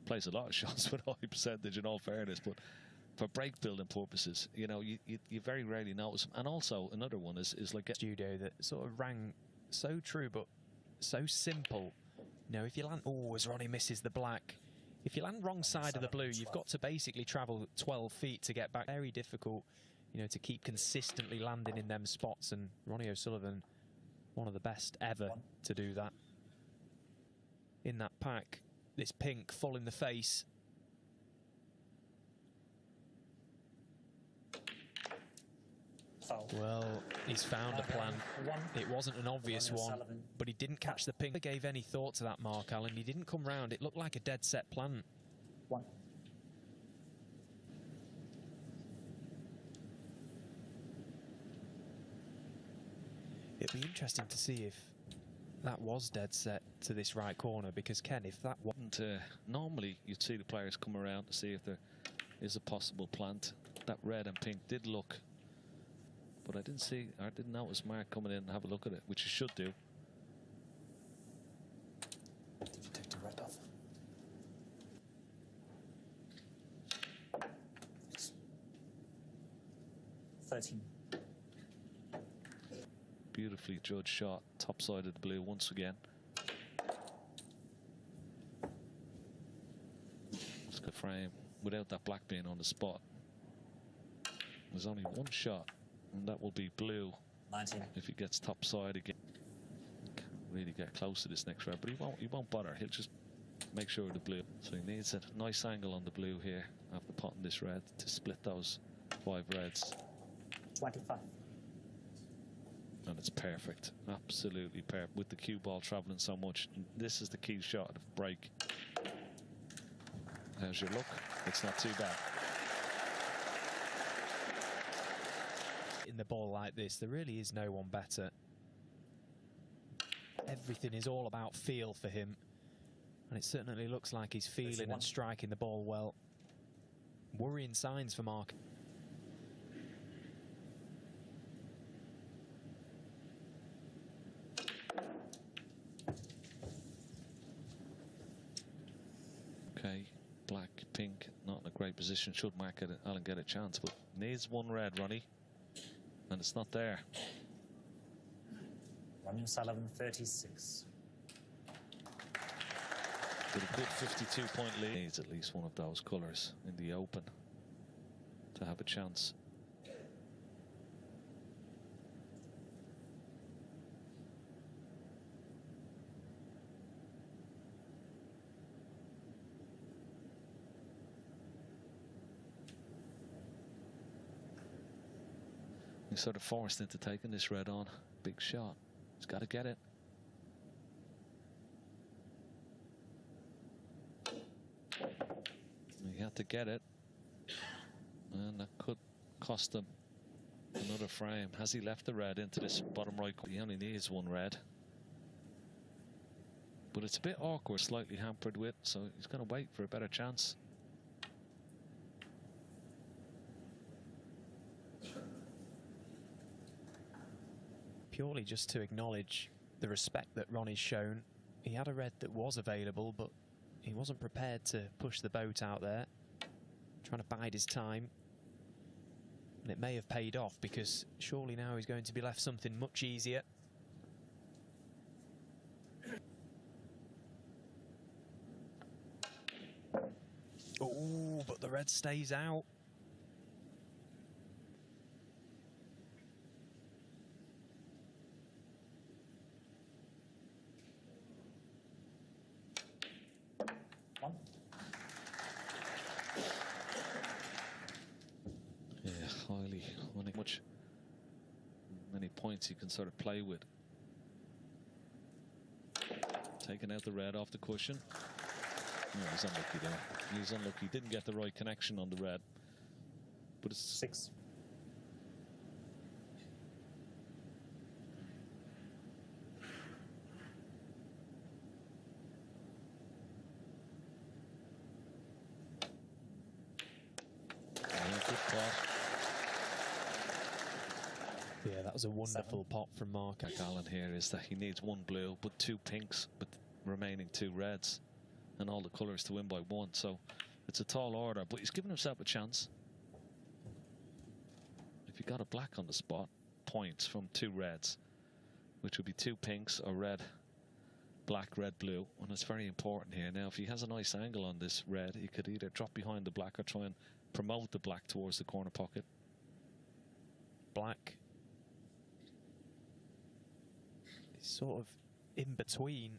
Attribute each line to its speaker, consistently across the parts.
Speaker 1: plays a lot of shots with high percentage in all fairness, but for break building purposes, you know, you very rarely notice them. And also another one is like a
Speaker 2: studio that sort of rang so true but so simple. You know, if you land, oh, as Ronnie misses the black, if you land wrong side of the blue, you've got to basically travel 12 feet to get back. Very difficult, you know, to keep consistently landing in them spots, and Ronnie O'Sullivan, one of the best ever to do that. In that pack, this pink full in the face. Well, he's found a plan. It wasn't an obvious one, but he didn't catch the pink. He gave any thought to that, Mark Allen. He didn't come round. It looked like a dead set plan. It'd be interesting to see if that was dead set to this right corner, because Ken, if that wasn't...
Speaker 1: normally you'd see the players come around to see if there is a possible plant. That red and pink did look... But I didn't notice Mark coming in and have a look at it, which you should do.
Speaker 3: Did you take the red off? It's 13.
Speaker 1: Beautifully judged shot, top side of the blue once again. It's a good frame without that black being on the spot. There's only one shot, and that will be blue
Speaker 3: 19.
Speaker 1: if he gets top side again. Can't really get close to this next red, but he won't bother. He'll just make sure of the blue. So he needs a nice angle on the blue here after potting this red to split those 5 reds.
Speaker 3: 25.
Speaker 1: And it's perfect, absolutely perfect, with the cue ball travelling so much. This is the key shot of the break. How's your look? It's not too bad.
Speaker 2: In the ball like this, there really is no one better. Everything is all about feel for him, and it certainly looks like he's feeling and striking the ball well. Worrying signs for Mark.
Speaker 1: Okay, black, pink, not in a great position. Should Mark Allen get a chance, but needs one red, Ronnie. And it's not there.
Speaker 3: Ronnie O'Sullivan, 36.
Speaker 1: With a good 52-point lead. Needs at least one of those colours in the open to have a chance. He's sort of forced into taking this red on. Big shot. He's got to get it. He had to get it. And that could cost him another frame. Has he left the red into this bottom right? He only needs one red. But it's a bit awkward, slightly hampered with, so he's going to wait for a better chance.
Speaker 2: Purely just to acknowledge the respect that Ronnie's shown. He had a red that was available, but he wasn't prepared to push the boat out there, trying to bide his time. And it may have paid off, because surely now he's going to be left something much easier. Oh, but the red stays out.
Speaker 1: Yeah, highly many points you can sort of play with. Taking out the red off the cushion. Oh, he's unlucky there. He's unlucky. Didn't get the right connection on the red. But it's
Speaker 3: 6.
Speaker 2: Yeah, that was a wonderful pot from Mark
Speaker 1: Allen here is that he needs one blue but 2 pinks, but remaining 2 reds. and all the colours to win by 1. So it's a tall order, but he's given himself a chance. If you got a black on the spot, points from 2 reds, which would be 2 pinks or red, black, red, blue. And it's very important here. Now, if he has a nice angle on this red, he could either drop behind the black or try and promote the black towards the corner pocket.
Speaker 2: Black is sort of in between.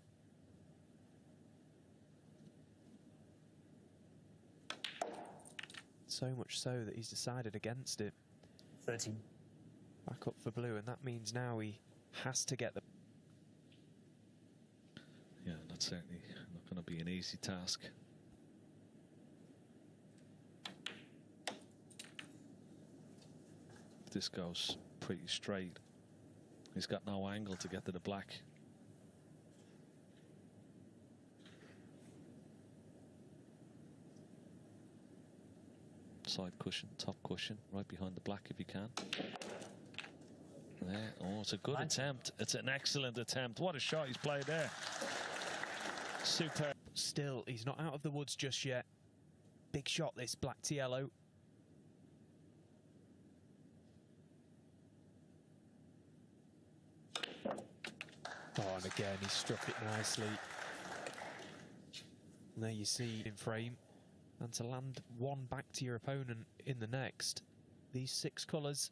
Speaker 2: So much so that he's decided against it.
Speaker 3: 13.
Speaker 2: Back up for blue, and that means now he has to get the...
Speaker 1: Yeah, that's certainly not going to be an easy task. If this goes pretty straight, he's got no angle to get to the black. Side cushion, top cushion, right behind the black if you can. There. Oh, it's a good attempt. It's an excellent attempt. What a shot he's played there. Superb.
Speaker 2: Still, he's not out of the woods just yet. Big shot, this black to yellow. Oh, and again, he struck it nicely. And there you see in frame. And to land 1 back to your opponent in the next. These 6 colours.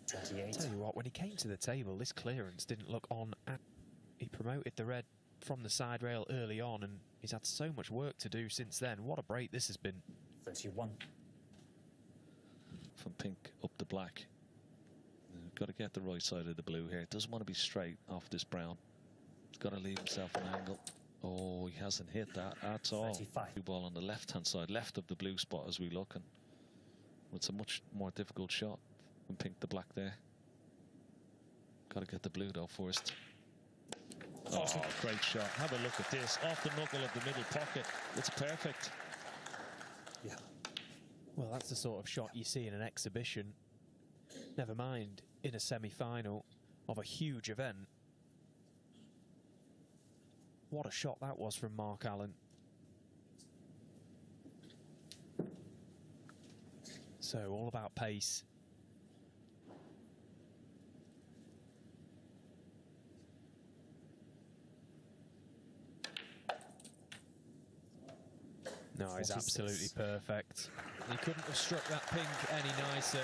Speaker 3: 28.
Speaker 2: Tell you what, when he came to the table, this clearance didn't look on. He promoted the red from the side rail early on, and he's had so much work to do since then. What a break this has been.
Speaker 3: 31.
Speaker 1: From pink up the black. Got to get the right side of the blue here. Doesn't want to be straight off this brown. He's got to leave himself an angle. Oh, he hasn't hit that at all.
Speaker 3: 35.
Speaker 1: Blue ball on the left-hand side, left of the blue spot as we look, and it's a much more difficult shot from pink to black there. Got to get the blue though first. Oh, great shot. Have a look at this. Off the knuckle of the middle pocket. It's perfect.
Speaker 3: Yeah.
Speaker 2: Well, that's the sort of shot you see in an exhibition. Never mind in a semi-final of a huge event. What a shot that was from Mark Allen. So, all about pace. No, he's
Speaker 3: 46.
Speaker 2: absolutely perfect. He couldn't have struck that pink any nicer.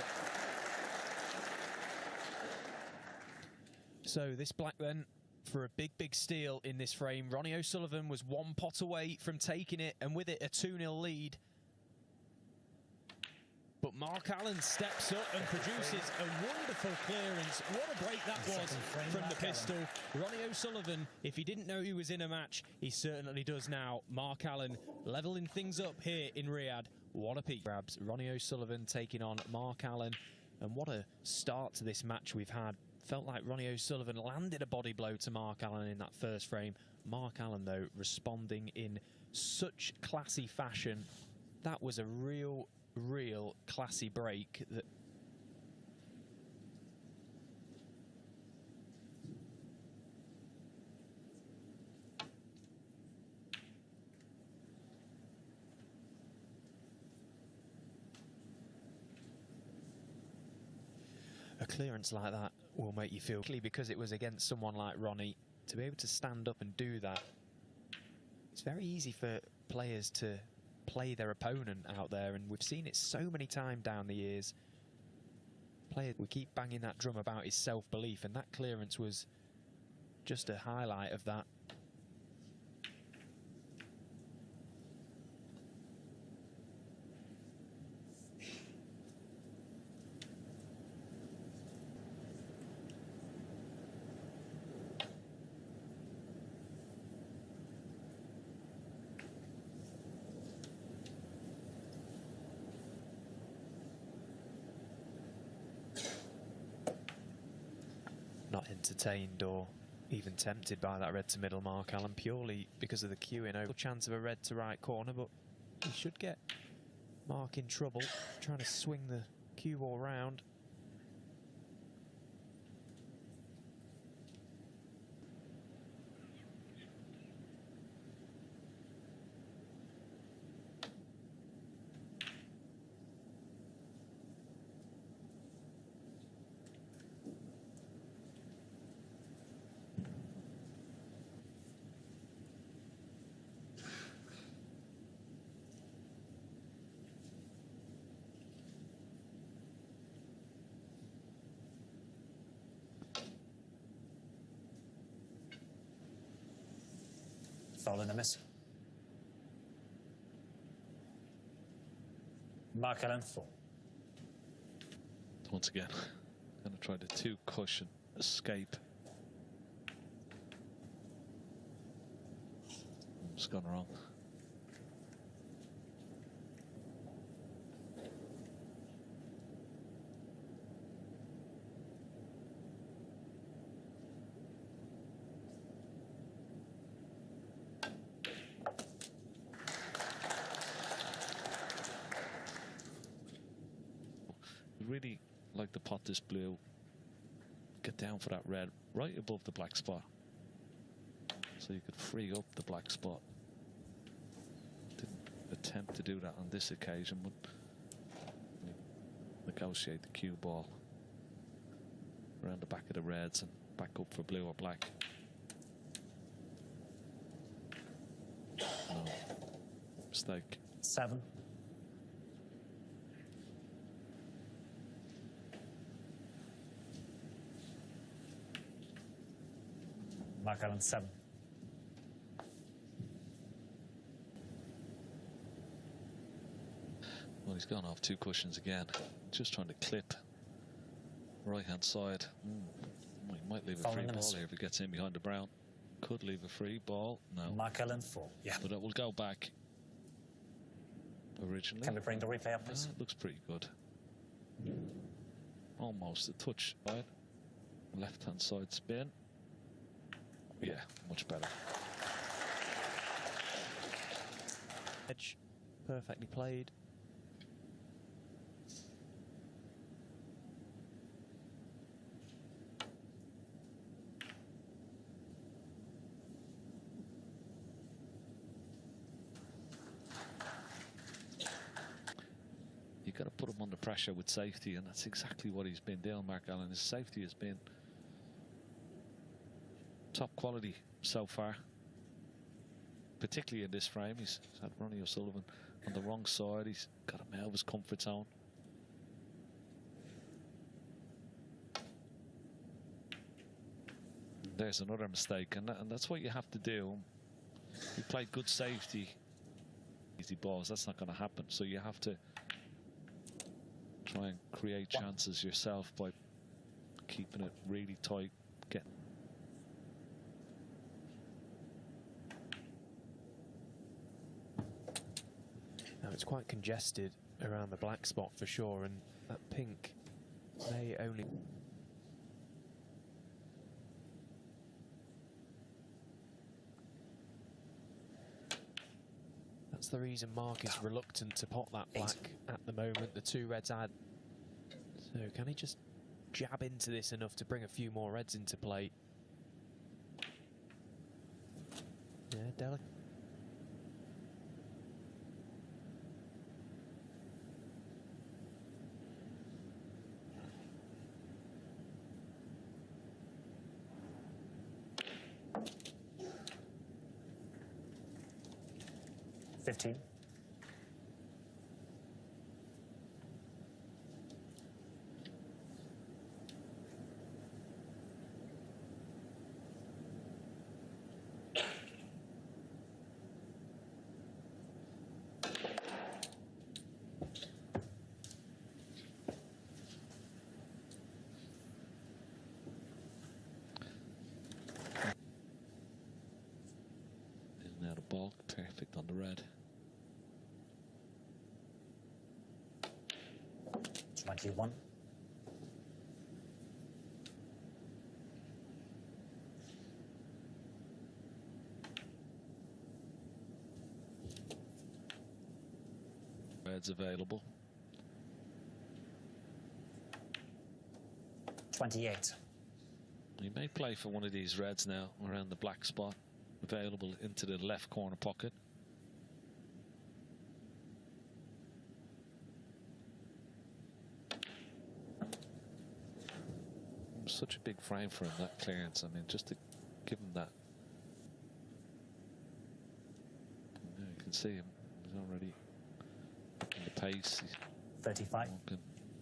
Speaker 2: So this black then, for a big, big steal in this frame. Ronnie O'Sullivan was 1 pot away from taking it, and with it a 2-0 lead. But Mark Allen steps up and produces a wonderful clearance. What a break that was from the pistol. Ronnie O'Sullivan, if he didn't know he was in a match, he certainly does now. Mark Allen levelling things up here in Riyadh. What a peak. Grabs Ronnie O'Sullivan taking on Mark Allen. And what a start to this match we've had. Felt like Ronnie O'Sullivan landed a body blow to Mark Allen in that first frame. Mark Allen, though, responding in such classy fashion. That was a real classy break. That a clearance like that will make you feel, because it was against someone like Ronnie, to be able to stand up and do that. It's very easy for players to play their opponent out there, and we've seen it so many times down the years. We keep banging that drum about his self-belief, and that clearance was just a highlight of that. Not entertained or even tempted by that red to middle Mark Allen, purely because of the queuing. No chance of a red to right corner, but he should get Mark in trouble, trying to swing the cue ball round.
Speaker 3: Foul and a miss. Mark Allen 4.
Speaker 1: Once again, going to try the 2 cushion escape. It's gone wrong. Really like to pot this blue, get down for that red right above the black spot, so you could free up the black spot. Didn't attempt to do that on this occasion, but negotiate the cue ball around the back of the reds and back up for blue or black. No, mistake.
Speaker 3: 7. Mark Allen 7.
Speaker 1: Well, he's gone off 2 cushions again. Just trying to clip right hand side. Well, he might leave a free ball here if he gets in behind the brown. Could leave a free ball. No.
Speaker 3: Mark Allen 4. Yeah.
Speaker 1: But it will go back originally.
Speaker 3: Can we bring the replay up, please?
Speaker 1: It looks pretty good. Almost a touch right. Left hand side spin. Yeah, much better.
Speaker 2: Edge, perfectly played.
Speaker 1: You've got to put him under pressure with safety, and that's exactly what he's been doing, Mark Allen. His safety has been top quality so far, particularly in this frame. He's had Ronnie O'Sullivan on the wrong side. He's got him out of his comfort zone. There's another mistake, and that's what you have to do. You play good safety, easy balls, that's not going to happen. So you have to try and create chances yourself by keeping it really tight, getting.
Speaker 2: Now it's quite congested around the black spot for sure, and that pink may only. That's the reason Mark is reluctant to pot that black at the moment. The 2 reds add. So can he just jab into this enough to bring a few more reds into play? Yeah, delicate.
Speaker 1: Now the ball perfect on the red.
Speaker 3: 21.
Speaker 1: Reds available.
Speaker 3: 28.
Speaker 1: You may play for one of these reds now around the black spot, available into the left corner pocket. Such a big frame for him, that clearance. I mean, just to give him that. You can see him. He's already in the pace. He's
Speaker 3: 35.
Speaker 1: walking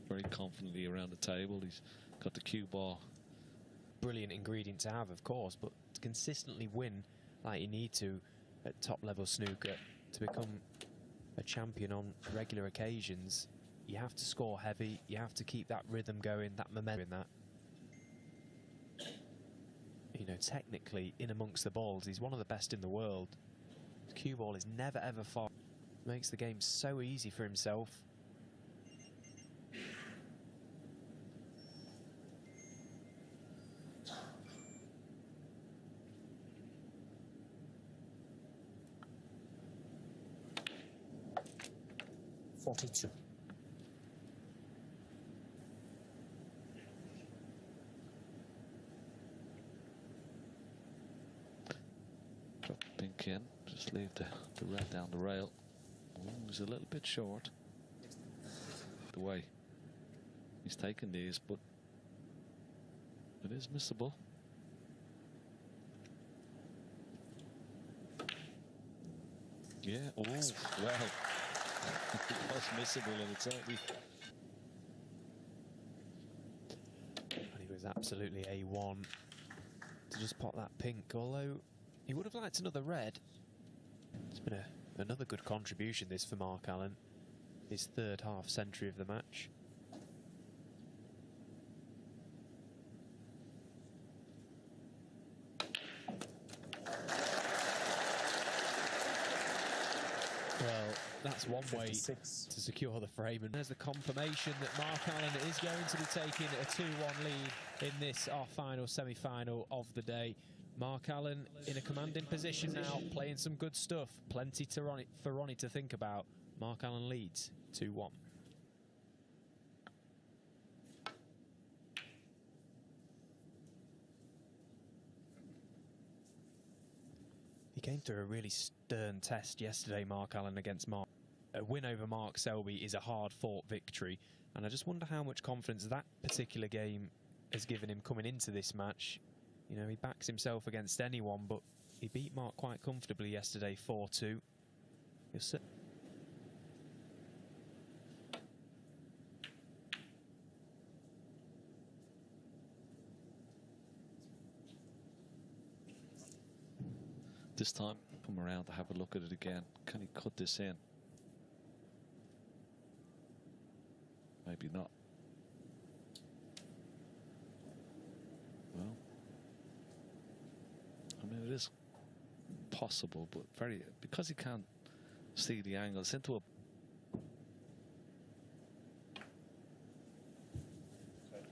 Speaker 1: very confidently around the table. He's got the cue ball.
Speaker 2: Brilliant ingredient to have, of course, but to consistently win like you need to at top-level snooker, to become a champion on regular occasions, you have to score heavy, you have to keep that rhythm going, that momentum in that. You know, technically, in amongst the balls, he's one of the best in the world. His cue ball is never ever far. Makes the game so easy for himself.
Speaker 3: .42.
Speaker 1: Drop the pink in, just leave the red down the rail. Oh, he's a little bit short. The way he's taking these, but it is missable. Yeah, oh, well. It was missable, and it's certainly.
Speaker 2: And he was absolutely A1 to just pop that pink, although he would have liked another red. It's been another good contribution, this, for Mark Allen. His third half century of the match. Well, that's one way
Speaker 3: 56.
Speaker 2: to secure the frame. And there's the confirmation that Mark Allen is going to be taking a 2-1 lead in this, our final semi-final of the day. Mark Allen in a commanding position now, playing some good stuff. Plenty for Ronnie to think about. Mark Allen leads 2-1. He came through a really stern test yesterday, Mark Allen, against Mark. A win over Mark Selby is a hard-fought victory, and I just wonder how much confidence that particular game has given him coming into this match. You know, he backs himself against anyone, but he beat Mark quite comfortably yesterday, 4-2. He'll sit.
Speaker 1: This time, come around to have a look at it again. Can he cut this in? Maybe not. Well, I mean, it is possible, but because he can't see the angles into a.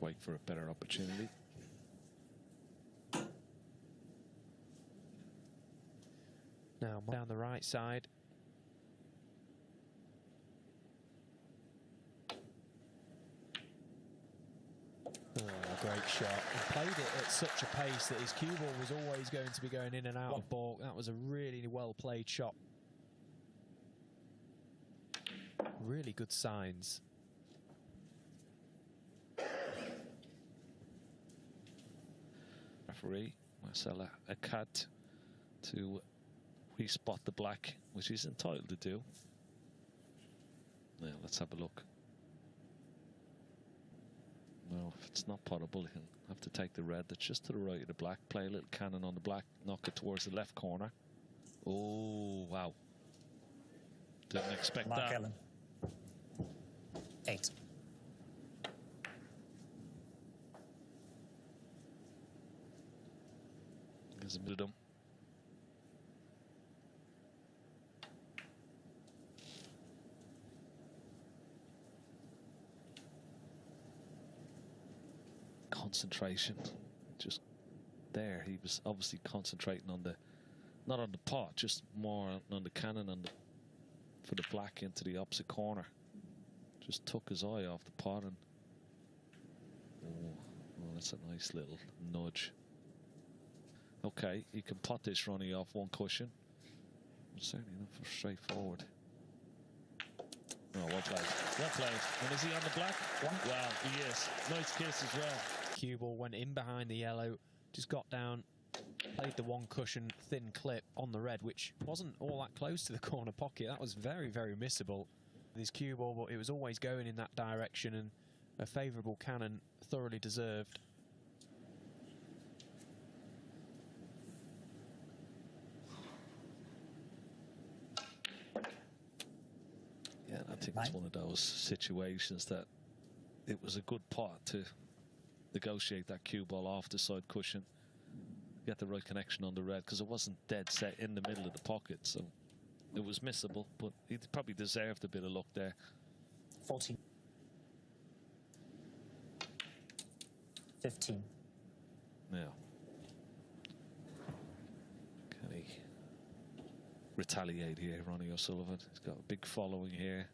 Speaker 1: Wait for a better opportunity.
Speaker 2: Now down the right side. Oh, great shot. He played it at such a pace that his cue ball was always going to be going in and out of balk. That was a really well played shot. Really good signs.
Speaker 1: Referee Marcella Akkad to re-spot the black, which he's entitled to do. Now let's have a look. No, if it's not potable, he'll have to take the red that's just to the right of the black, play a little cannon on the black, knock it towards the left corner. Oh, wow. Didn't expect
Speaker 3: Mark
Speaker 1: that.
Speaker 3: Allen. 8.
Speaker 1: Gives him them. Concentration, just there. He was obviously concentrating on not on the pot, just more on the cannon for the black into the opposite corner. Just took his eye off the pot, and oh, that's a nice little nudge. Okay, he can pot this Ronnie off one cushion. Certainly not for straightforward. Oh, well played. Well played. And is he on the black? Wow, he is. Nice kiss as well.
Speaker 2: Cue ball went in behind the yellow, just got down, played the one cushion thin clip on the red, which wasn't all that close to the corner pocket. That was very, very missable. His cue ball, but it was always going in that direction, and a favourable cannon, thoroughly deserved.
Speaker 1: It's one of those situations that it was a good pot to negotiate that cue ball off the side cushion, get the right connection on the red, because it wasn't dead set in the middle of the pocket, so it was missable, but he probably deserved a bit of luck there.
Speaker 3: 14. 15.
Speaker 1: Now, can he retaliate here, Ronnie O'Sullivan? He's got a big following here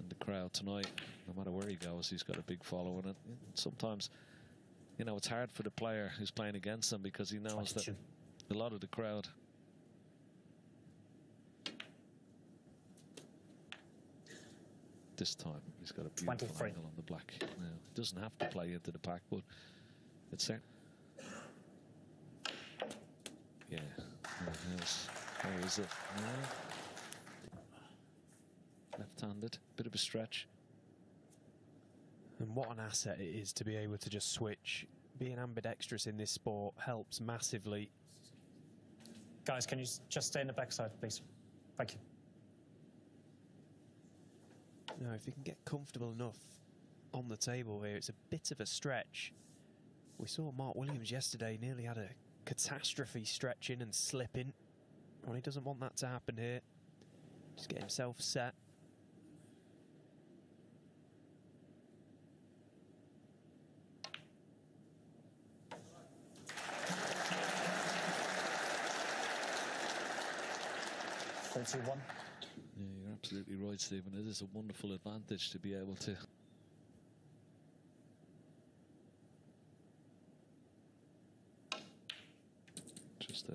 Speaker 1: in the crowd tonight. No matter where he goes, he's got a big following. And sometimes, you know, it's hard for the player who's playing against him, because he knows
Speaker 3: 22.
Speaker 1: that a lot of the crowd this time he's got a beautiful
Speaker 3: 23.
Speaker 1: angle on the black. Now, he doesn't have to play into the pack, but it's certainly. Yeah, how is it? Left-handed, bit of a stretch.
Speaker 2: And what an asset it is to be able to just switch. Being ambidextrous in this sport helps massively.
Speaker 3: Guys, can you just stay in the backside, please? Thank you.
Speaker 2: Now, if you can get comfortable enough on the table here, it's a bit of a stretch. We saw Mark Williams yesterday nearly had a catastrophe stretching and slipping. Ronnie doesn't want that to happen here. Just get himself set.
Speaker 3: One.
Speaker 1: Yeah, you're absolutely right, Stephen. It is a wonderful advantage to be able to just a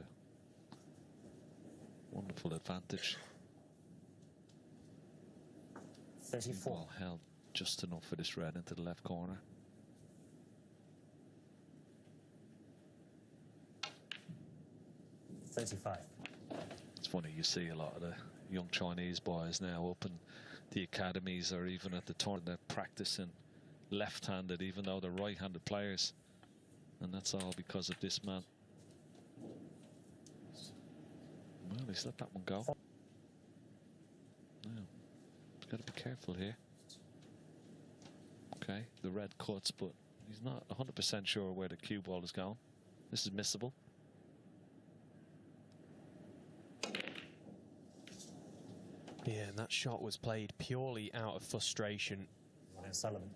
Speaker 1: wonderful advantage.
Speaker 3: 34.
Speaker 1: Ball held just enough for this red into the left corner.
Speaker 3: $35.
Speaker 1: It's funny, you see a lot of the young Chinese boys now up in the academies or even at the tournament, they're practicing left-handed even though they're right-handed players, and that's all because of this man. Well, he's let that one go. Now, got to be careful here. Okay, the red cuts, but he's not 100% sure where the cue ball is going. This is missable.
Speaker 2: Yeah, and that shot was played purely out of frustration.
Speaker 3: Ronnie O'Sullivan.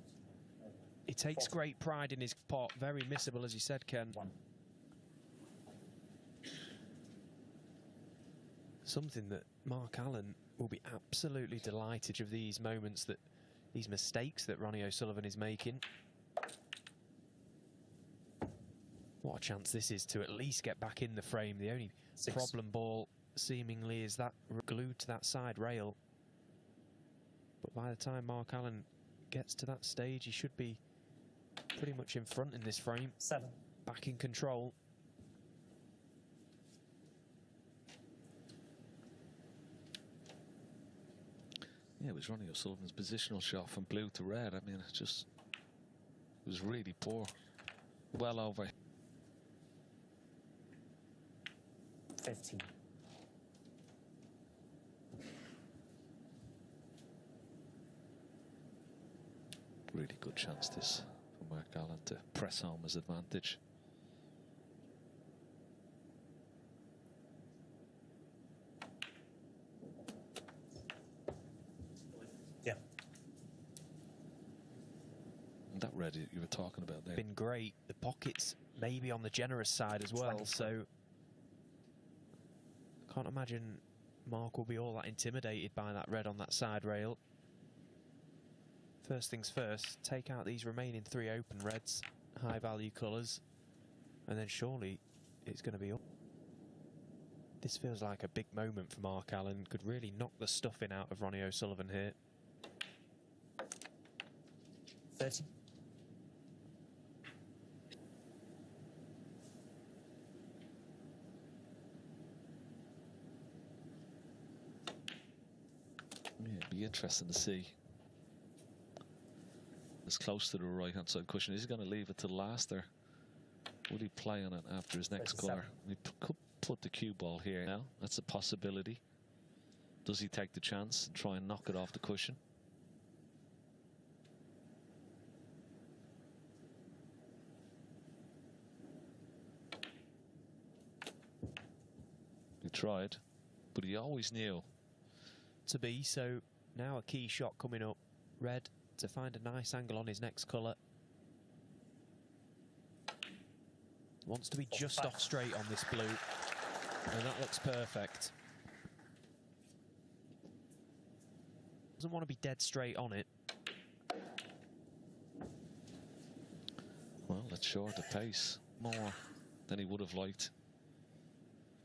Speaker 2: He takes great pride in his pot. Very missable, as you said, Ken.
Speaker 3: 1.
Speaker 2: Something that Mark Allen will be absolutely delighted of, these moments, that these mistakes that Ronnie O'Sullivan is making. What a chance this is to at least get back in the frame. The only
Speaker 3: 6.
Speaker 2: problem ball seemingly is that glued to that side rail. But by the time Mark Allen gets to that stage, he should be pretty much in front in this frame.
Speaker 3: 7.
Speaker 2: Back in control.
Speaker 1: Yeah, it was Ronnie O'Sullivan's positional shot from blue to red. I mean, it was really poor. Well over.
Speaker 3: 15.
Speaker 1: Really good chance this for Mark Allen to press home his advantage.
Speaker 3: Yeah.
Speaker 1: And that red you were talking about there.
Speaker 2: Been great. The pockets maybe on the generous side as well, so can't imagine Mark will be all that intimidated by that red on that side rail. First things first, take out these remaining 3 open reds, high value colours, and then surely it's going to be up. This feels like a big moment for Mark Allen. Could really knock the stuffing out of Ronnie O'Sullivan here.
Speaker 3: 30.
Speaker 1: Yeah, it'd be interesting to see. As close to the right hand side cushion. Is he going to leave it to last, or will he play on it after his next
Speaker 3: 37.
Speaker 1: colour? We could put the cue ball here now. That's a possibility. Does he take the chance and try and knock it off the cushion? He tried, but he always knew.
Speaker 2: To be, so now a key shot coming up. Red to find a nice angle on his next colour. Wants to be just off straight on this blue, and that looks perfect. Doesn't want to be dead straight on it.
Speaker 1: Well, it's short of pace, more than he would have liked.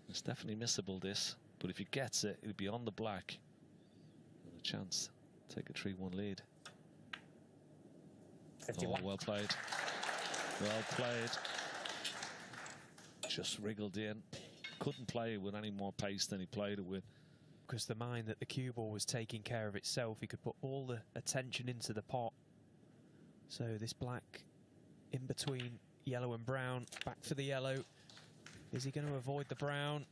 Speaker 1: It's definitely missable, this, but if he gets it, it'll be on the black. And a chance to take a 3-1 lead.
Speaker 3: 51.
Speaker 1: Oh, well played. Well played. Just wriggled in. Couldn't play it with any more pace than he played it with.
Speaker 2: Because the mind that the cue ball was taking care of itself, he could put all the attention into the pot. So this black in between yellow and brown, back for the yellow. Is he going to avoid the brown?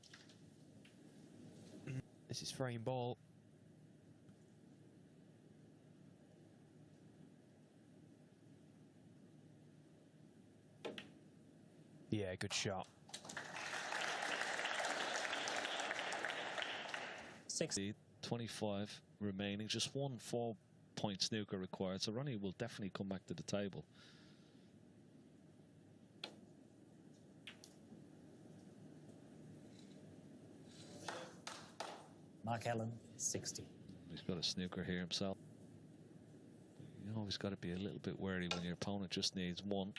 Speaker 2: This is frame ball. Yeah, good shot.
Speaker 1: 25 remaining, just one 4-point snooker required, so Ronnie will definitely come back to the table.
Speaker 3: Mark Allen, 60.
Speaker 1: He's got a snooker here himself. You always got to be a little bit wary when your opponent just needs one.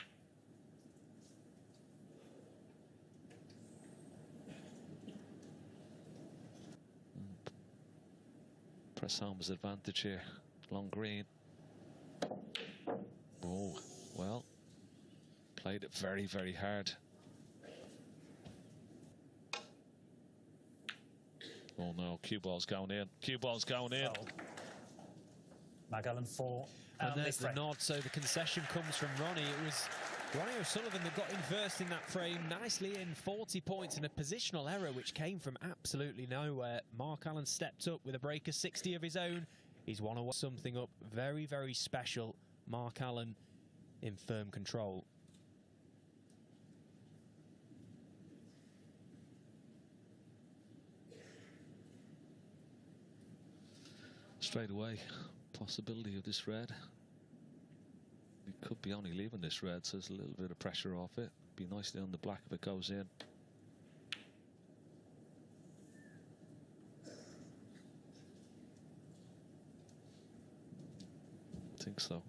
Speaker 1: Press home his advantage here. Long green. Oh, well, played it very, very hard. Oh no, cue ball's going in. Cue ball's going in.
Speaker 3: Mark Allen 4.
Speaker 2: And there's the nod, so the concession comes from Ronnie. It was Ronnie O'Sullivan that got inversed in that frame, nicely in 40 points in a positional error which came from absolutely nowhere. Mark Allen stepped up with a break of 60 of his own. He's won something up very, very special. Mark Allen in firm control.
Speaker 1: Straight away, possibility of this red. He could be only leaving this red, so there's a little bit of pressure off it. Be nicely on the black if it goes in. I think so.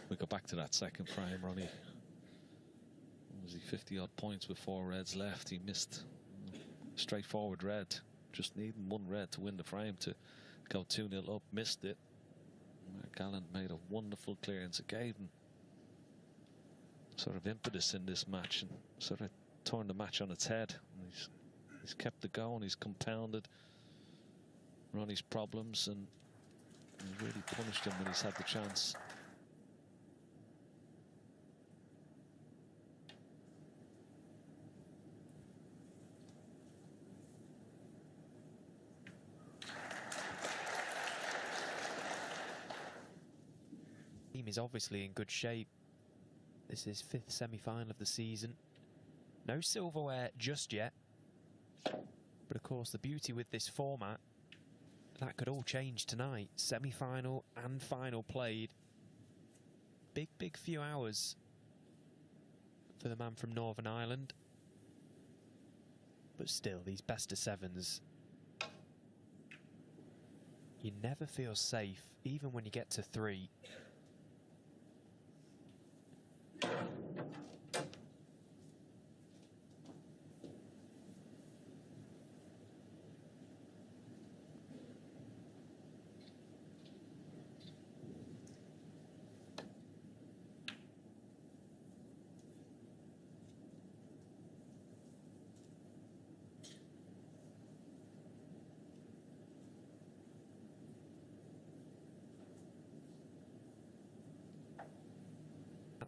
Speaker 1: We go back to that second frame, Ronnie. Was he 50-odd points with 4 reds left? He missed straightforward red. Just needing 1 red to win the frame to go 2-0 up. Missed it. Mark Allen made a wonderful clearance. It gave him sort of impetus in this match and sort of turned the match on its head. And he's kept it going. He's compounded Ronnie's problems and really punished him when he's had the chance.
Speaker 2: Team is obviously in good shape. This is 5th semi-final of the season. No silverware just yet. But of course the beauty with this format, that could all change tonight. Semi-final and final played. Big few hours for the man from Northern Ireland. But still, these best of 7s, you never feel safe, even when you get to 3.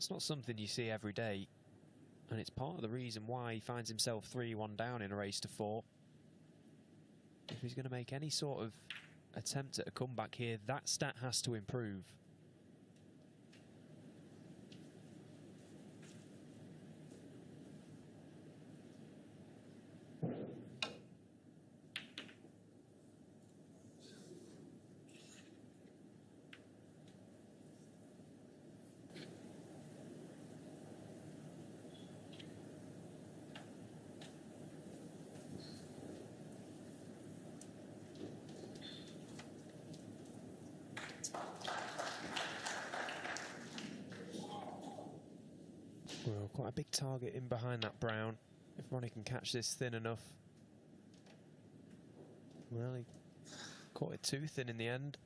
Speaker 2: That's not something you see every day, and it's part of the reason why he finds himself 3-1 down in a race to 4. If he's going to make any sort of attempt at a comeback here, that stat has to improve. Well, quite a big target in behind that brown. If Ronnie can catch this thin enough. Well, he caught it too thin in the end.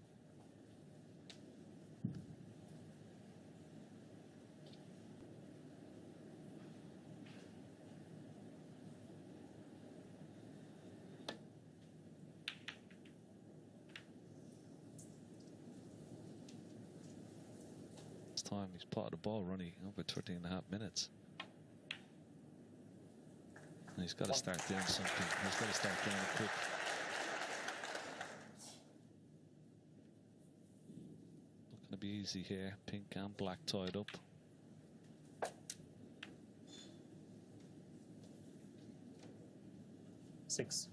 Speaker 1: Time he's plotted the ball, Ronnie, over 13.5 minutes. And he's got to start doing something. He's got to start doing it quick. Not going to be easy here. Pink and black tied up.
Speaker 3: Six.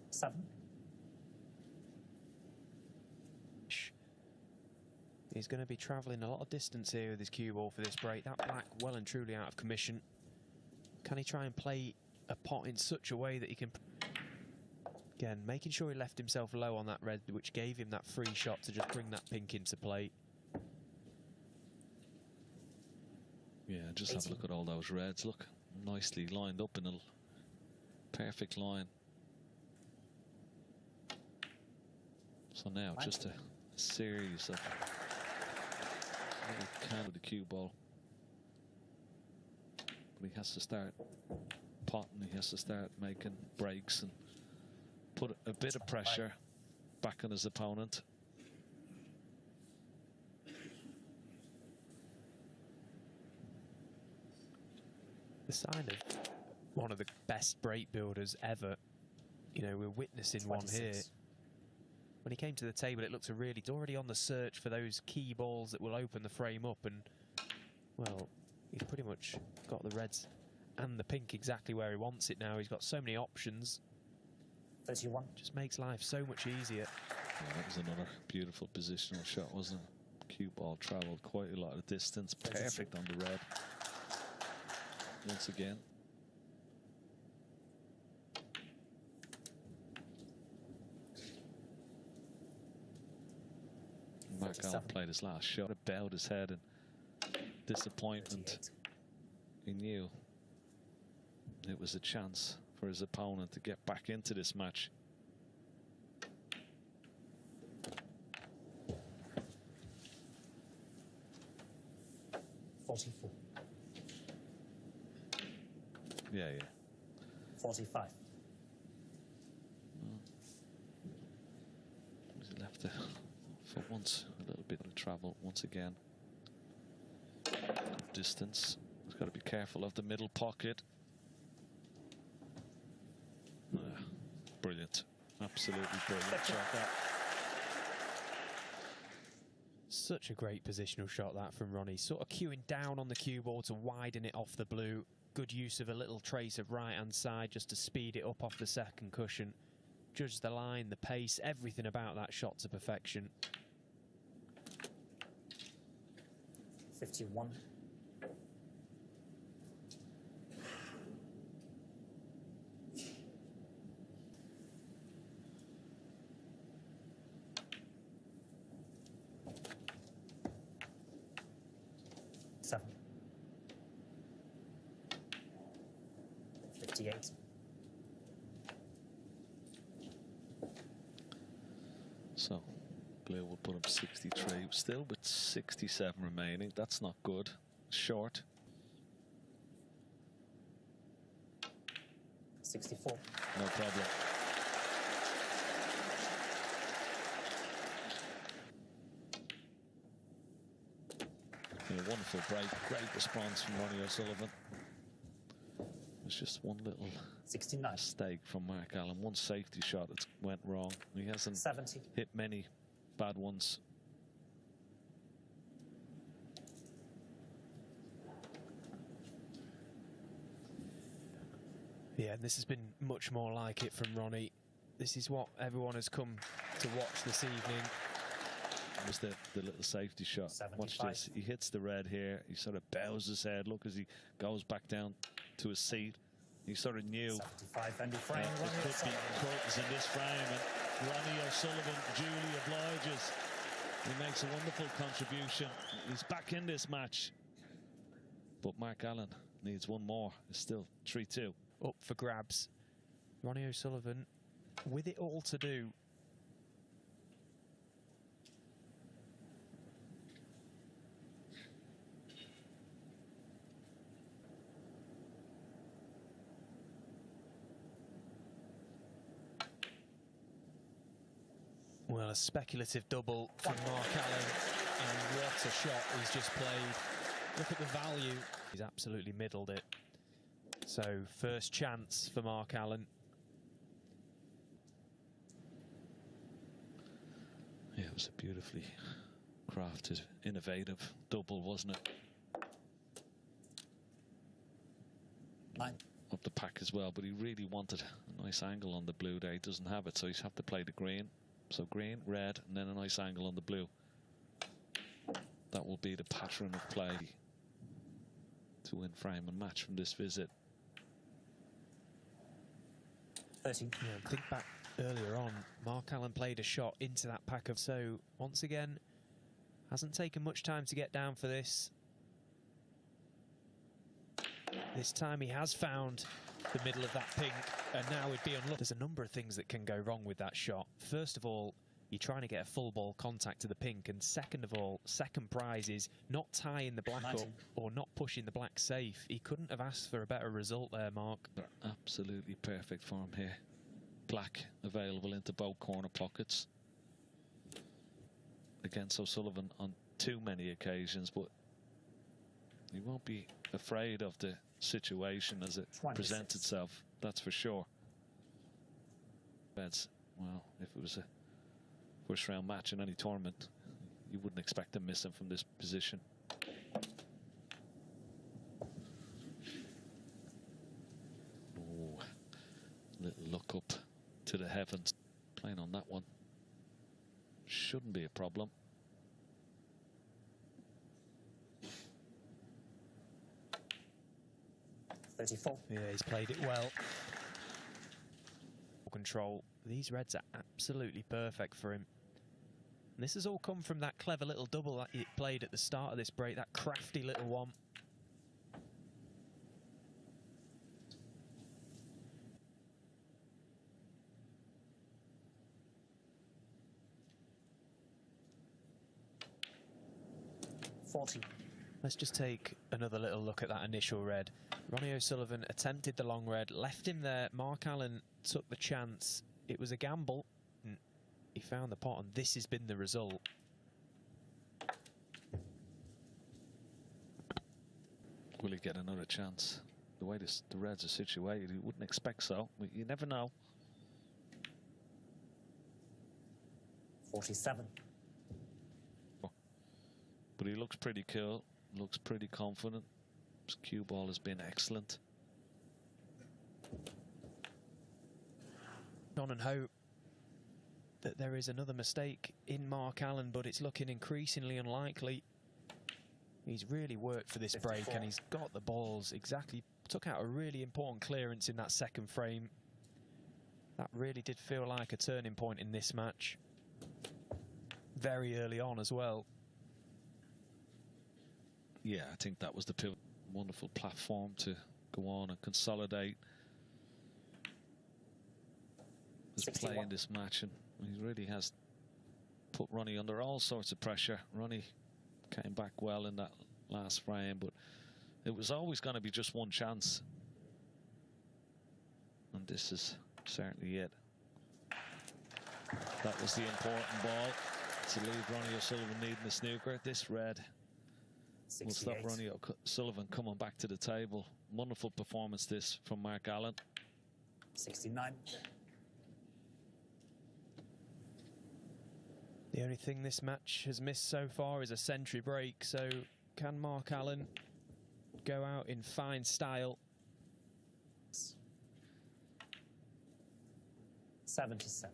Speaker 3: Seven.
Speaker 2: He's going to be travelling a lot of distance here with his cue ball for this break. That black well and truly out of commission. Can he try and play a pot in such a way that he can... Again, making sure he left himself low on that red, which gave him that free shot to just bring that pink into play.
Speaker 1: Yeah, just have a look at all those reds. Look, nicely lined up in a perfect line. So now, just a series of... Can with the cue ball, but he has to start potting. He has to start making breaks and put a bit of pressure back on his opponent.
Speaker 2: The sign of one of the best break builders ever. You know, we're witnessing 26. One here. When he came to the table, it looked he's already on the search for those key balls that will open the frame up, and, well, he's pretty much got the reds and the pink exactly where he wants it now. He's got so many options.
Speaker 3: 31.
Speaker 2: Just makes life so much easier.
Speaker 1: Yeah, that was another beautiful positional shot, wasn't it? Cue ball travelled quite a lot of distance. Perfect on the red. Once again. Mark Allen played his last shot, bowed his head in disappointment. He knew it was a chance for his opponent to get back into this match.
Speaker 3: $44.
Speaker 1: Yeah.
Speaker 3: $45.
Speaker 1: He's left it for once, a little bit of travel once again. Good distance. He's got to be careful of the middle pocket. Brilliant. Absolutely brilliant shot that.
Speaker 2: Such a great positional shot that from Ronnie. Sort of cueing down on the cue ball to widen it off the blue. Good use of a little trace of right-hand side just to speed it up off the second cushion. Judge the line, the pace, everything about that shot to perfection.
Speaker 3: 51. Seven. 58.
Speaker 1: So, Blue will put up 63, still with 67 remaining. That's not good. Short.
Speaker 3: 64.
Speaker 1: No problem. A wonderful break, great response from Ronnie O'Sullivan. It's just one little
Speaker 3: 69.
Speaker 1: mistake from Mark Allen, one safety shot that went wrong. He hasn't
Speaker 3: 70.
Speaker 1: hit many bad ones.
Speaker 2: Yeah, this has been much more like it from Ronnie. This is what everyone has come to watch this evening.
Speaker 1: It was the little safety shot.
Speaker 3: 75.
Speaker 1: Watch this. He hits the red here. He sort of bows his head. Look as he goes back down to his seat. He sort of knew
Speaker 3: 75 and frame.
Speaker 1: there could be curtains in this frame, and Ronnie O'Sullivan duly obliges. He makes a wonderful contribution. He's back in this match. But Mark Allen needs one more. It's still 3-2.
Speaker 2: Up for grabs. Ronnie O'Sullivan with it all to do. Well, a speculative double from Mark Allen, and what a shot he's just played. Look at the value. He's absolutely middled it. So, first chance for Mark Allen.
Speaker 1: Yeah, it was a beautifully crafted, innovative double, wasn't it?
Speaker 3: 9.
Speaker 1: Up the pack as well, but he really wanted a nice angle on the blue there. He doesn't have it, so he's have to play the green. So green, red, and then a nice angle on the blue. That will be the pattern of play to win frame and match from this visit.
Speaker 3: 30.
Speaker 2: Yeah, think back earlier on, Mark Allen played a shot into that pack of, so once again, hasn't taken much time to get down for this. This time he has found the middle of that pink, and now he'd be unlucky. There's a number of things that can go wrong with that shot. First of all, you're trying to get a full ball contact to the pink, and second of all, second prize is not tying the black
Speaker 3: 90.
Speaker 2: up or not pushing the black safe. He couldn't have asked for a better result there, Mark.
Speaker 1: Absolutely perfect form here. Black available into both corner pockets. Against O'Sullivan on too many occasions, but he won't be afraid of the situation as it
Speaker 3: 26.
Speaker 1: presents itself, that's for sure. Well, if it was a first round match in any tournament, you wouldn't expect him missing from this position. Oh, little look up to the heavens. Playing on that one shouldn't be a problem.
Speaker 2: Yeah, he's played it well. Control. These reds are absolutely perfect for him. And this has all come from that clever little double that he played at the start of this break, that crafty little one. Let's just take another little look at that initial red. Ronnie O'Sullivan attempted the long red, left him there. Mark Allen took the chance. It was a gamble. He found the pot, and this has been the result.
Speaker 1: Will he get another chance? The way the reds are situated, you wouldn't expect so. You never know.
Speaker 3: 47.
Speaker 1: But he looks pretty cool, looks pretty confident. His cue ball has been excellent.
Speaker 2: On and hope that there is another mistake in Mark Allen, but it's looking increasingly unlikely. He's really worked for this 54. break, and he's got the balls exactly. Took out a really important clearance in that second frame. That really did feel like a turning point in this match. Very early on as well.
Speaker 1: Yeah, I think that was the pivot. Wonderful platform to go on and consolidate his play in this match, and he really has put Ronnie under all sorts of pressure. Ronnie came back well in that last frame, but it was always going to be just one chance, and this is certainly it. That was the important ball to leave Ronnie O'Sullivan needing the snooker. This red will stop
Speaker 3: 68.
Speaker 1: Ronnie O'Sullivan coming back to the table. Wonderful performance this from Mark Allen.
Speaker 3: 69.
Speaker 2: The only thing this match has missed so far is a century break, so can Mark Allen go out in fine style?
Speaker 3: 77.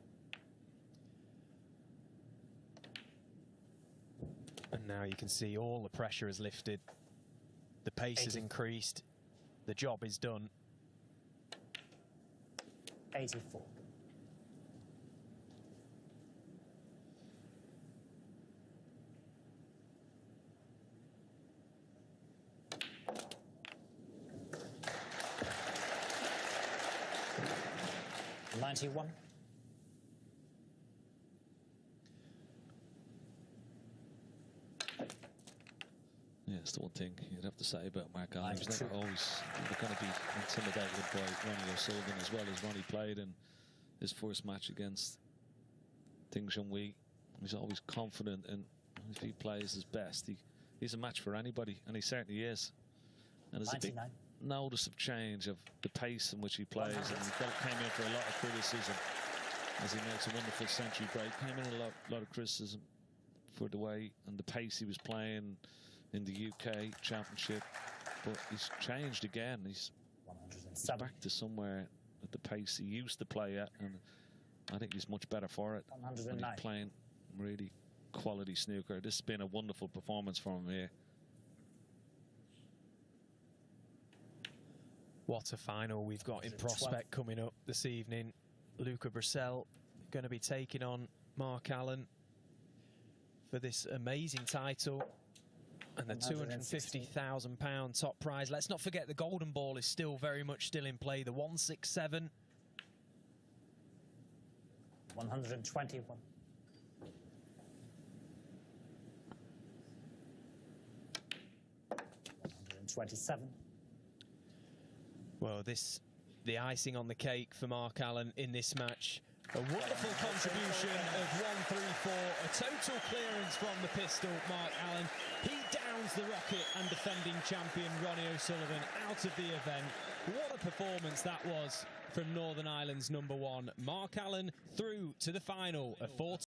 Speaker 2: And now you can see all the pressure is lifted. The pace has
Speaker 3: 80.
Speaker 2: increased. The job is done.
Speaker 3: 84. $91.
Speaker 1: Yeah, it's the one thing you'd have to say about Mark Allen. He was never always going to be intimidated by Ronnie O'Sullivan, as well as Ronnie played in his first match against Ding Junhui. He's always confident, and if he plays his best, he's a match for anybody, and he certainly is. And there's
Speaker 3: 99.
Speaker 1: a big notice of change of the pace in which he plays, and he came in for a lot of criticism as he makes a wonderful century break. Came in a lot of criticism for the way and the pace he was playing in the UK Championship, but he's changed again. He's back to somewhere at the pace he used to play at, and I think he's much better for it.
Speaker 3: 109.
Speaker 1: And he's playing really quality snooker. This has been a wonderful performance from him here.
Speaker 2: What a final we've got in prospect coming up this evening. Luca Brissell going to be taking on Mark Allen for this amazing title and the £250,000 top prize. Let's not forget the golden ball is very much in play. The 167.
Speaker 3: 121. 127.
Speaker 2: Well, the icing on the cake for Mark Allen in this match. A wonderful contribution of 134, a total clearance from the pistol, Mark Allen. He downs the rocket and defending champion Ronnie O'Sullivan out of the event. What a performance that was from Northern Ireland's #1. Mark Allen through to the final of 14.